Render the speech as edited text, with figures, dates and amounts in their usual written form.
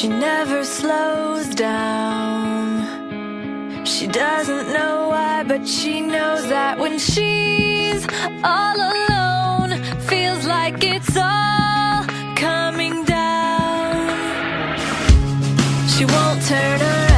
She never slows down. She doesn't know why, but she knows that when she's all alone, feels like it's all coming down. She won't turn around.